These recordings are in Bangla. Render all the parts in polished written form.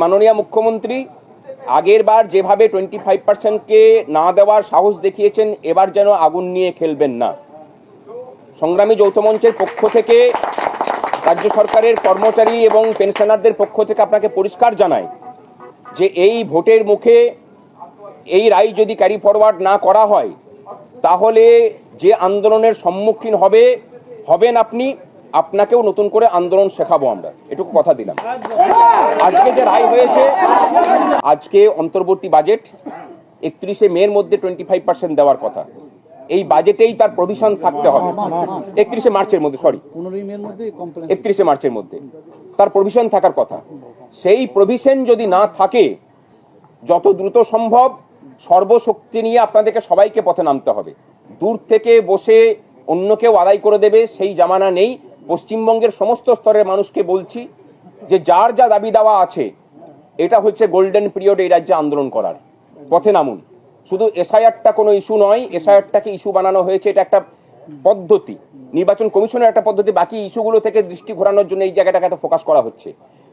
মাননীয় মুখ্যমন্ত্রী আগের বার যেভাবে 25%কে না দেওয়ার সাহস দেখিয়েছেন, এবার যেন আগুন নিয়ে খেলবেন না। সংগ্রামী যৌথ মঞ্চের পক্ষ থেকে রাজ্য সরকারের কর্মচারী এবং পেনশনারদের পক্ষ থেকে আপনাকে পরিষ্কার জানাই যে এই ভোটের মুখে এই রায় যদি ক্যারি ফরওয়ার্ড না করা হয়, তাহলে যে আন্দোলনের সম্মুখীন হবেন আপনি, আপনাকেও নতুন করে আন্দোলন শেখাবো আমরা, এটুকু কথা দিলাম। আজকে যে রায় হয়েছে, আজকে অন্তর্বর্তী বাজেট 31শে মের মধ্যে 25% দেওয়ার কথা। এই বাজেটেই তার প্রভিশন থাকতে হবে। 31শে মার্চের মধ্যে, 31শে মার্চের মধ্যে তার প্রভিশন থাকার কথা। সেই প্রভিশন যদি না থাকে, যত দ্রুত সম্ভব সর্বশক্তি নিয়ে আপনাদেরকে সবাইকে পথে নামতে হবে। দূর থেকে বসে অন্য কেউ আদায় করে দেবে সেই জামানা নেই। পশ্চিমবঙ্গের সমস্ত স্তরের মানুষকে বলছি যে যার যা দাবি দেওয়া আছে, এটা হচ্ছে গোল্ডেন পিরিয়ড এই রাজ্যে আন্দোলন করার। পথে নামুন। শুধু এসআইআরটা কোনো ইস্যু নয়, এসআইআরটাকে ইস্যু বানানো হয়েছে, এটা একটা পদ্ধতি, নির্বাচন কমিশনের একটা পদ্ধতি। বাকি ইস্যুগুলো থেকে দৃষ্টি ঘোরানোর জন্য এই জায়গাটাকে এত ফোকাস করা হচ্ছে।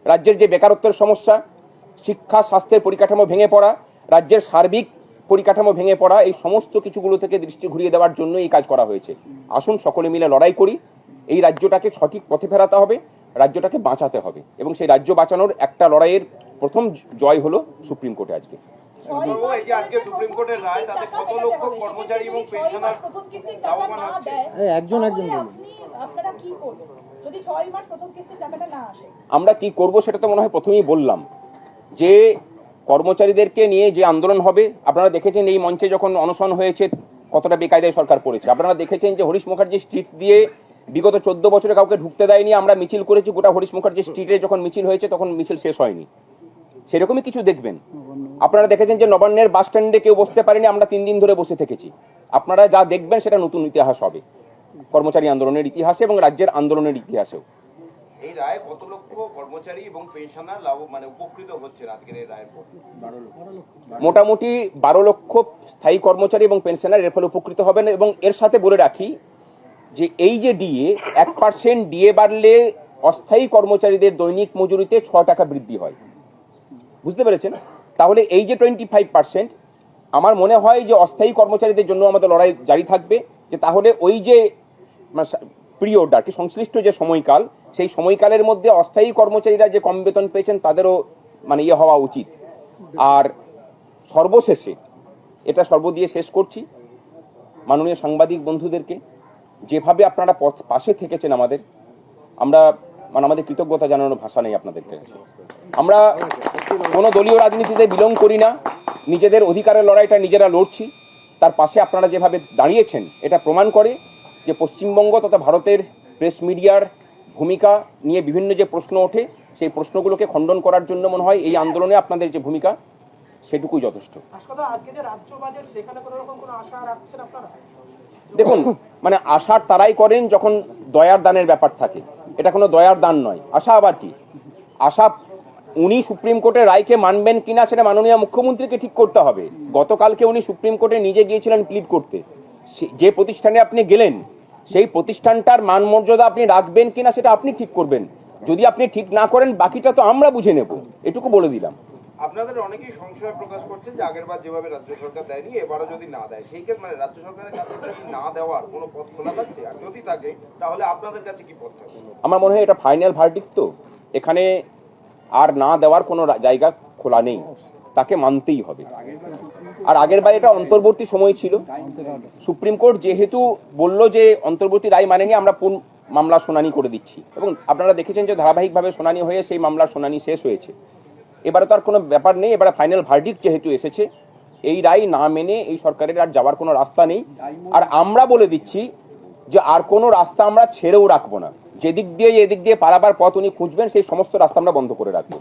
রাজ্যের যে বেকারত্বের সমস্যা, শিক্ষা স্বাস্থ্যের পরিকাঠামো ভেঙে পড়া, রাজ্যের সার্বিক পরিকাঠামো ভেঙে পড়া, এই সমস্ত কিছুগুলো থেকে দৃষ্টি ঘুরিয়ে দেওয়ার জন্য এই কাজ করা হয়েছে। আসুন সকলে মিলে লড়াই করি। এই রাজ্যটাকে সঠিক পথে ফেরাতে হবে, রাজ্যটাকে বাঁচাতে হবে, এবং সেই রাজ্য বাঁচানোর একটা লড়াইয়ের প্রথম জয় হলো সুপ্রিম কোর্টে আজকে। আমরা কি করব সেটা তো মনে হয় প্রথমেই বললাম, যে কর্মচারীদেরকে নিয়ে যে আন্দোলন হবে। আপনারা দেখেছেন এই মঞ্চে যখন অনশন হয়েছে কতটা বেকায়দায় সরকার পড়েছে। আপনারা দেখেছেন যে হরিশ মুখার্জি স্ট্রিট দিয়ে বিগত 14 বছরে কাউকে ঢুকতে দেয়নি। আমরা মিছিল করেছি গোটা হরিশ মুখার্জি স্ট্রিটে, যখন মিছিল হয়েছে তখন মিছিল শেষ হয়নি। সেরকমই কিছু দেখবেন। আপনারা দেখেছেন যে নবান্নের বাস স্ট্যান্ডে কেউ বসতে পারেনি, আমরা 3 দিন ধরে বসে থেকেছি। আপনারা যা দেখবেন সেটা নতুন ইতিহাস হবে, কর্মচারী আন্দোলনের ইতিহাসে এবং রাজ্যের আন্দোলনের ইতিহাসেও। এই রায় কত লক্ষ কর্মচারী এবং পেনশনার উপকৃত হচ্ছে আজকের এই রায়ের পর? মোটামুটি 12 লক্ষ স্থায়ী কর্মচারী এবং পেনশনার এর ফলে উপকৃত হবেন। এবং এর সাথে বলে রাখি যে এই যে ডিএ, 1% ডিএ বাড়লে অস্থায়ী কর্মচারীদের দৈনিক মজুরিতে 6 টাকা বৃদ্ধি হয়। বুঝতে পেরেছেন? তাহলে এই যে 25%, আমার মনে হয় যে অস্থায়ী কর্মচারীদের জন্য আমাদের লড়াই জারি থাকবে। যে তাহলে ওই যে পিরিয়ড আর কি, সংশ্লিষ্ট যে সময়কাল, সেই সময়কালের মধ্যে অস্থায়ী কর্মচারীরা যে কম বেতন পেয়েছেন তাদেরও ইয়ে হওয়া উচিত। আর সর্বশেষে, এটা সর্বদিয়ে শেষ করছি, মাননীয় সাংবাদিক বন্ধুদেরকে যেভাবে আপনারা পাশে থেকেছেন আমাদের কৃতজ্ঞতা জানানোর ভাষা নেই আপনাদের কাছে। আমরা কোনো দলীয় রাজনীতিতে বিলং করি না, নিজেদের অধিকারের লড়াইটা নিজেরা লড়ছি। তার পাশে আপনারা যেভাবে দাঁড়িয়েছেন, এটা প্রমাণ করে যে পশ্চিমবঙ্গ তথা ভারতের প্রেস মিডিয়ার ভূমিকা নিয়ে বিভিন্ন যে প্রশ্ন ওঠে, সেই প্রশ্নগুলোকে খণ্ডন করার জন্য মনে হয় এই আন্দোলনে আপনাদের যে ভূমিকা, সেটুকুই যথেষ্ট। দেখুন, আশা তারাই করেন যখন দয়ার দানের ব্যাপার থাকে। এটা কোনো দয়ার দান নয়। আশা আবার কি? আশা উনি সুপ্রিম কোর্টের রায়কে মানবেন কিনা সেটা মাননীয় মুখ্যমন্ত্রীকে ঠিক করতে হবে। গতকালকে উনি সুপ্রিম কোর্টে নিজে গিয়েছিলেন প্লিড করতে। যে প্রতিষ্ঠানে আপনি গেলেন, সেই প্রতিষ্ঠানটার মান মর্যাদা আপনি রাখবেন কিনা সেটা আপনি ঠিক করবেন। যদি আপনি ঠিক না করেন, বাকিটা তো আমরা বুঝে নেব, এটুকু বলে দিলাম। আপনাদের অনেকেই সংশয় প্রকাশ করছেন যে আগেরবার যেভাবে রাজ্য সরকার দেয়নি, এবারও যদি না দেয়, সেই ক্ষেত্রে রাজ্য সরকারের কাছে না দেওয়ার কোনো পথ খোলা থাকছে? আর যদি থাকে, তাহলে আপনাদের কাছে কি পথ থাকবে? আমার মনে হয় এটা ফাইনাল ভার্ডিক্ট, তো এখানে আর না দেওয়ার কোনো জায়গা খোলা নেই, তাকে মানতেই হবে। আর আগেরবার এটা অন্তর্বর্তী সময় ছিল। সুপ্রিম কোর্ট যেহেতু বলল যে অন্তর্বর্তী রায় মানেনি, আমরা মামলা শুনানি করে দিচ্ছি, এবং আপনারা দেখেছেন যে ধারাবাহিকভাবে শুনানি হয়ে সেই মামলার শুনানি শেষ হয়েছে। এবারে তো আর কোনো ব্যাপার নেই। এবারে ফাইনাল ভার্ডিক্ট যেহেতু এসেছে, এই রায় না মেনে এই সরকারের আর যাওয়ার কোনো রাস্তা নেই। আর আমরা বলে দিচ্ছি যে আর কোনো রাস্তা আমরা ছেড়েও রাখবো না। যেদিক দিয়ে এদিক দিয়ে পারাবার পথ উনি খুঁজবেন, সেই সমস্ত রাস্তা আমরা বন্ধ করে রাখবো।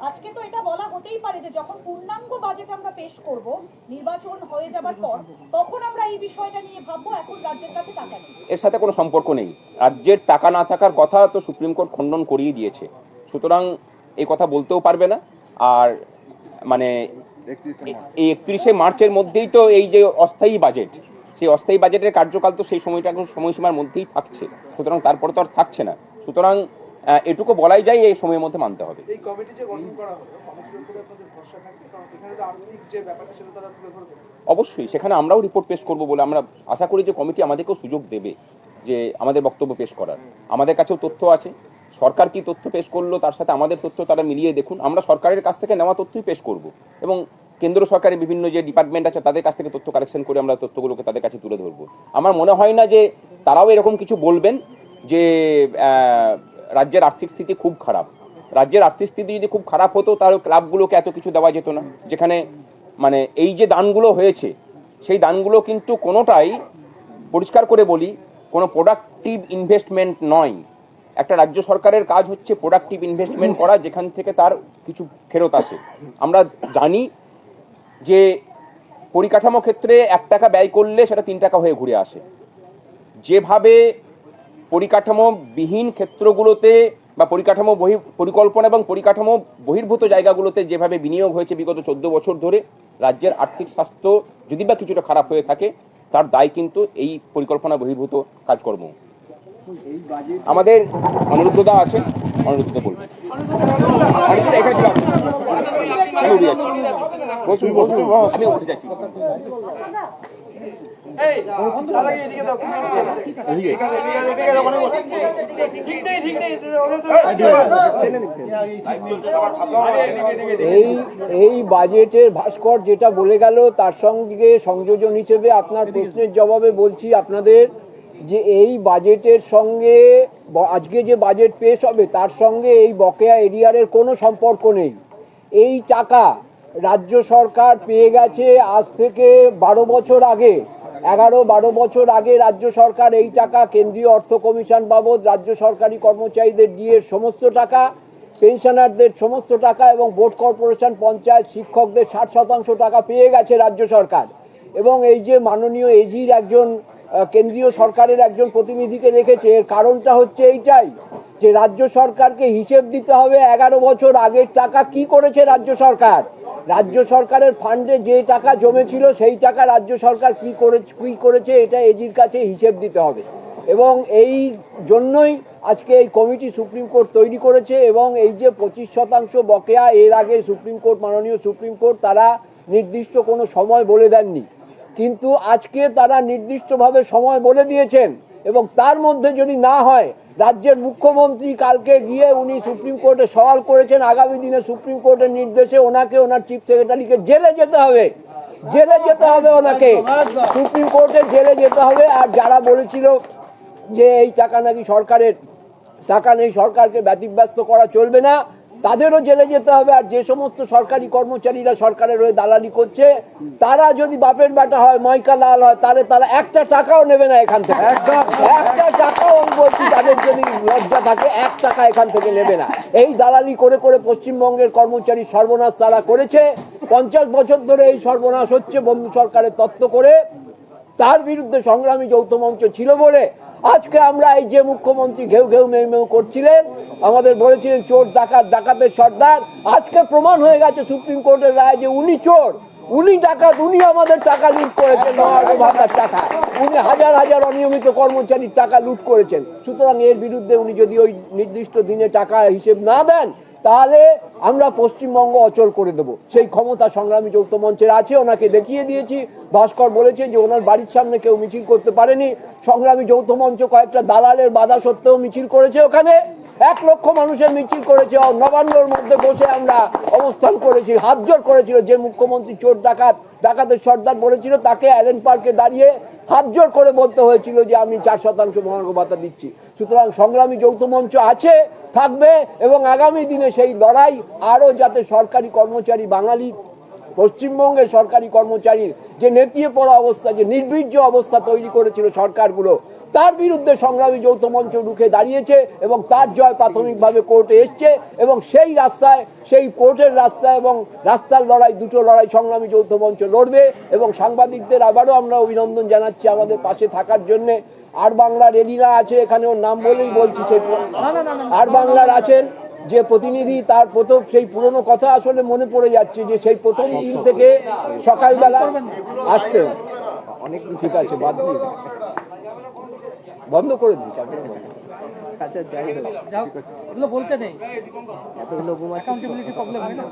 আজকে তো এটা বলা হতেই পারে যে যখন পূর্ণাঙ্গ বাজেট আমরা পেশ করব নির্বাচন হয়ে যাবার পর, তখন আমরা এই বিষয়টা নিয়ে ভাববো। এখন রাজ্যের কাছে টাকা নেই, এর সাথে কোনো সম্পর্ক নেই। রাজ্যের টাকা না থাকার কথা তো সুপ্রিম কোর্ট খণ্ডন করিয়ে দিয়েছে, সুতরাং এই কথা বলতেও পারবে না। আর এই 31শে মার্চের মধ্যেই তো এই যে অস্থায়ী বাজেট, সেই অস্থায়ী বাজেটের কার্যকাল তো সেই সময়সীমার মধ্যেই থাকছে, সুতরাং তারপরে তো আর থাকছে না। সুতরাং এটুকু বলাই যায় এই সময়ের মধ্যে মানতে হবে। এই কমিটি যে গঠন করা হলো, কমিটির উপরে আপনাদের ভরসা থাকবে, কারণ এখানে তো আর্থিক যে ব্যাপারটা সেটা তারা তুলে ধরবে। অবশ্যই সেখানে আমরাও রিপোর্ট পেশ করব বলে আমরা আশা করি যে কমিটি আমাদেরকেও সুযোগ দেবে যে আমাদের বক্তব্য পেশ করার। আমাদের কাছেও তথ্য আছে, সরকার কি তথ্য পেশ করলো তার সাথে আমাদের তথ্য তারা মিলিয়ে দেখুন। আমরা সরকারের কাছ থেকে নেওয়া তথ্যই পেশ করব এবং কেন্দ্র সরকারের বিভিন্ন যে ডিপার্টমেন্ট আছে তাদের কাছ থেকে তথ্য কালেকশন করে আমরা তথ্যগুলোকে তাদের কাছে তুলে ধরবো। আমার মনে হয় না যে তারাও এরকম কিছু বলবেন যে রাজ্যের আর্থিক স্থিতি খুব খারাপ। রাজ্যের আর্থিক স্থিতি যদি খুব খারাপ হতো তাহলে ক্লাবগুলোকে এত কিছু দেওয়া যেত না। যেখানে মানে এই যে দানগুলো হয়েছে সেই দানগুলো কিন্তু কোনোটাই, পরিষ্কার করে বলি, কোনো প্রোডাক্টিভ ইনভেস্টমেন্ট নয়। একটা রাজ্য সরকারের কাজ হচ্ছে প্রোডাক্টিভ ইনভেস্টমেন্ট করা, যেখান থেকে তার কিছু ফেরত আসে। আমরা জানি যে পরিকাঠামো ক্ষেত্রে 1 টাকা ব্যয় করলে সেটা 3 টাকা হয়ে ঘুরে আসে। যেভাবে পরিকাঠামো বিহীন ক্ষেত্রগুলোতে বা পরিকাঠামো পরিকল্পনা এবং পরিকাঠামো বহির্ভূত জায়গাগুলোতে যেভাবে বিনিয়োগ হয়েছে বিগত 14 বছর ধরে, রাজ্যের আর্থিক স্বাস্থ্য যদি বা কিছুটা খারাপ হয়ে থাকে তার দায় কিন্তু এই পরিকল্পনা বহির্ভূত কাজকর্ম। আমাদের অনুরুদ্ধদা আছে, অনুরুদ্ধদা বলবেন। এখানে চলে আসুন, আমি উঠে যাচ্ছি, আমি উঠে যাচ্ছি। এই বাজেটের ভাস্কর যেটা বলে গেল তার সঙ্গে সংযোজন হিসেবে আপনার প্রশ্নের জবাবে বলছি আপনাদের যে এই বাজেটের সঙ্গে আজকে যে বাজেট পেশ হবে তার সঙ্গে এই বকেয়া এরিয়ারের কোনো সম্পর্ক নেই। এই টাকা রাজ্য সরকার পেয়ে গেছে আজ থেকে 12 বছর আগে, 11-12 বছর আগে রাজ্য সরকার এই টাকা কেন্দ্রীয় অর্থ কমিশন বাবদ রাজ্য সরকারি কর্মচারীদের ডিএর সমস্ত টাকা, পেনশনারদের সমস্ত টাকা এবং বোর্ড কর্পোরেশন পঞ্চায়েত শিক্ষকদের 60% টাকা পেয়ে গেছে রাজ্য সরকার। এবং এই যে মাননীয় এজির একজন কেন্দ্রীয় সরকারের একজন প্রতিনিধিকে রেখেছে, এর কারণটা হচ্ছে এইটাই যে রাজ্য সরকারকে হিসেব দিতে হবে 11 বছর আগের টাকা কি করেছে রাজ্য সরকার। রাজ্য সরকারের ফান্ডে যে টাকা জমেছিল সেই টাকা রাজ্য সরকার কি করেছে এটা এজির কাছে হিসেব দিতে হবে। এবং এই জন্যই আজকে এই কমিটি সুপ্রিম কোর্ট তৈরি করেছে। এবং এই যে 25% বকেয়া, এর আগে সুপ্রিম কোর্ট, মাননীয় সুপ্রিম কোর্ট তারা নির্দিষ্ট কোনো সময় বলে দেননি, কিন্তু আজকে তারা নির্দিষ্টভাবে সময় বলে দিয়েছেন। এবং তার মধ্যে যদি না হয়, রাজ্যের মুখ্যমন্ত্রী কালকে গিয়ে উনি সুপ্রিম কোর্টে সওয়াল করেছেন আগামী দিনে সুপ্রিম কোর্টের নির্দেশে ওনাকে, ওনার চিফ সেক্রেটারিকে জেলে যেতে হবে, জেলে যেতে হবে, ওনাকে সুপ্রিম কোর্টে জেলে যেতে হবে। আর যারা বলেছিল যে এই টাকা নাকি সরকারের টাকা নেই, সরকারকে ব্যতিব্যস্ত করা চলবে না, তাদেরও জেলে যেতে হবে। আর যে সমস্ত সরকারি কর্মচারীরা সরকারের হয়ে দালালি করছে তারা যদি বাপের বেটা হয়, ময়কা লাল হয়, তাহলে তারা 1 টাকাও নেবে না এখান থেকে, 1 টাকাও। আমি বলছি তাদের যদি লজ্জা থাকে 1 টাকা এখান থেকে নেবে না। এই দালালি করে করে পশ্চিমবঙ্গের কর্মচারী সর্বনাশ তারা করেছে। 50 বছর ধরে এই সর্বনাশ হচ্ছে বন্ধু সরকারের তত্ত্ব করে। তার বিরুদ্ধে সংগ্রামী যৌথ মঞ্চ ছিল বলে আজকে আমরা এই যে মুখ্যমন্ত্রী ঘেউ ঘেউ মেউ মেউ করছিলেন, আমাদের বলেছিলেন চোর ডাকাত, ডাকাতের সর্দার, আজকে প্রমাণ হয়ে গেছে সুপ্রিম কোর্টের রায় যে উনি চোর, উনি ডাকাত, উনি আমাদের টাকা লুট করেছেন, ভাতার টাকা, উনি হাজার হাজার অনিয়মিত কর্মচারীর টাকা লুট করেছেন। সুতরাং এর বিরুদ্ধে উনি যদি ওই নির্দিষ্ট দিনে টাকা হিসেব না দেন তাহলে আমরা পশ্চিমবঙ্গ অচল করে দেব। সেই ক্ষমতা সংগ্রামী যৌথ মঞ্চের আছে, ওনাকে দেখিয়ে দিয়েছি। ভাস্কর বলেছে যে ওনার বাড়ির সামনে কেউ মিছিল করতে পারেনি, সংগ্রামী যৌথ মঞ্চ কয়েকটা দালালের বাধা সত্ত্বেও মিছিল করেছে, ওখানে 1 লক্ষ মানুষের মিছিল করেছে। নবান্নর মধ্যে বসে আমরা অবস্থান করেছি, হাত জোড় করেছিল। যে মুখ্যমন্ত্রী চোর ডাকাত, ডাকাতের সর্দার বলেছিল তাকে অ্যালেন পার্কে দাঁড়িয়ে হাত জোড় করে বলতে হয়েছিল যে আমি 4% মহার্ঘ ভাতা দিচ্ছি। সুতরাং সংগ্রামী যৌথ মঞ্চ আছে, থাকবে এবং আগামী দিনে সেই লড়াই আরো যাতে সরকারি কর্মচারী, বাঙালি পশ্চিমবঙ্গের সরকারি কর্মচারীর যে নেতিয়ে পড়া অবস্থা, যে নির্বীর্য অবস্থা তৈরি করেছিল সরকারগুলো, তার বিরুদ্ধে সংগ্রামী যৌথ মঞ্চ রুখে দাঁড়িয়েছে এবং তার জয় প্রাথমিকভাবে কোর্টে এসছে। এবং সেই রাস্তায়, সেই কোর্টের রাস্তায় এবং রাস্তার লড়াই, দুটো লড়াই সংগ্রামী যৌথ মঞ্চ লড়বে। এবং সাংবাদিকদের আবারও আমরা অভিনন্দন জানাচ্ছি আমাদের পাশে থাকার জন্য। আর বাংলার এলিনা আছে এখানে, ওর নাম বলেই বলছি, সেই আর বাংলার আছেন যে প্রতিনিধি, তার প্রথম সেই পুরনো কথা আসলে মনে পড়ে যাচ্ছে যে সেই প্রথম দিন থেকে সকালবেলা আসতেন। অনেক ঠিক আছে, বাদ দিয়ে দিন। বন্ধ করে দিই ক্যামেরা বন্ধ। আচ্ছা যাই হোক, এগুলো বলতে নেই, এতগুলো ঘুমাচ্ছে। অ্যাকাউন্টেবিলিটি প্রবলেম হয় না।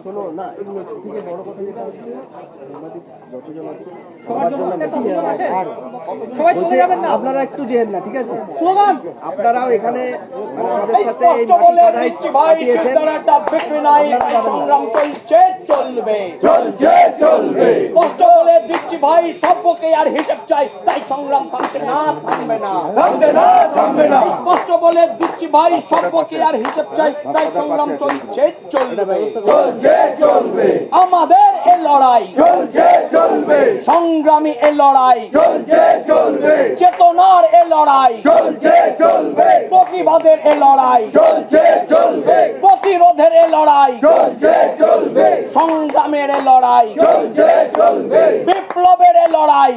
শোনো না, এগুলো থেকে বড় কথা যেটা হচ্ছে সাংবাদিক যতজন আছে সবার জন্য একটা স্লোগান আছে, আর সবাই চলে যাবেন না, আপনারা একটু যেন না, ঠিক আছে? স্লোগান আপনারাও এখানে মানে আমাদের সাথে এই স্পষ্ট বলে মাটি দিচ্ছি ভাই, কাটায় সিদ্ধারাটা বিক্রি নাই, সংগ্রাম চলছে চলবে। স্পষ্ট বলে দিচ্ছি ভাই, সভ্যকে আর হিসেব চাই, তাই সংগ্রাম থামছে না, থামবে না। স্পষ্ট বলে দিচ্ছি ভাই, সভ্যকে আর হিসেব চাই, তাই সংগ্রাম চলছে চলবে। আমাদের এ লড়াই সংগ্রামী এ লড়াই চেতনার এ লড়াই প্রতিবাদের এ লড়াই প্রতিরোধের এ লড়াই সংগ্রামের এ লড়াই বিপ্লবের এ লড়াই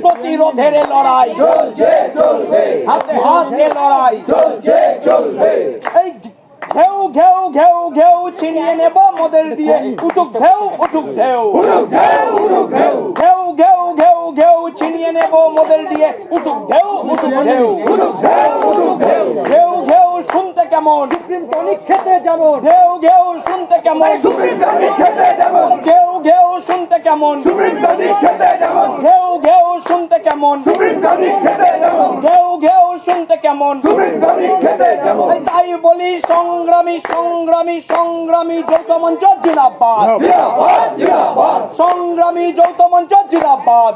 প্রতিরোধের এ লড়াই হাতে হাত এ লড়াই এই ঘেউ ঘেউ ঘেউ ঘেউ ছিনিয়ে নেব মোদের দিয়ে, উঠুক ঢেউ উঠুক ঢেউ ঘেউ ঘেউ ঘেউ ঘেউ ছিনিয়ে নেব মোদের দিয়ে, উঠুক ঢেউ উঠুক ঢেউ ঘেউ ঘেউ শুনতে কেমন সুপ্রিম টনিক খেতে যেমন, ঘেউ ঘেউ শুনতে কেমন সুপ্রিম টনিক খেতে যেমন, ঘেউ ঘেউ শুনতে কেমন সুপ্রিম টনিক খেতে যেমন, ঘেউ ঘেউ শুনতে কেমন সুপ্রিম টনিক খেতে যেমন, ঘেউ ঘেউ শুনতে কেমন সুপ্রিম টনিক খেতে যেমন। তাই বলি সংগ্রামী সংগ্রামী সংগ্রামী যৌথ মঞ্চ জিন্দাবাদ, সংগ্রামী যৌথ মঞ্চ জিন্দাবাদ।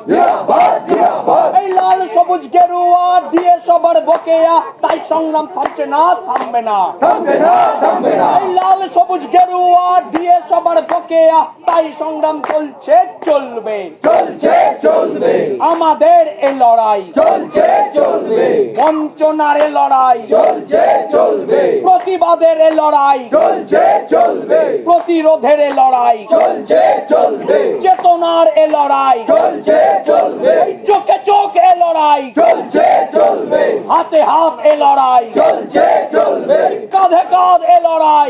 এই লাল সবুজ গেরুয়া দিয়ে সবার বকেয়া, তাই সংগ্রাম থামছে না, থামবে না। এই লাল সবুজ গেরুয়া দিয়ে সবার বকেয়া, তাই সংগ্রাম চলছে চলবে। আমাদের এই লড়াই বঞ্চনার এ লড়াই প্রতিবাদের এ লড়াই প্রতিরোধের এ লড়াই চেতনার এ লড়াই চোখে চোখ এ লড়াই হাতে হাত এ লড়াই কাঁধে কাঁধ এ লড়াই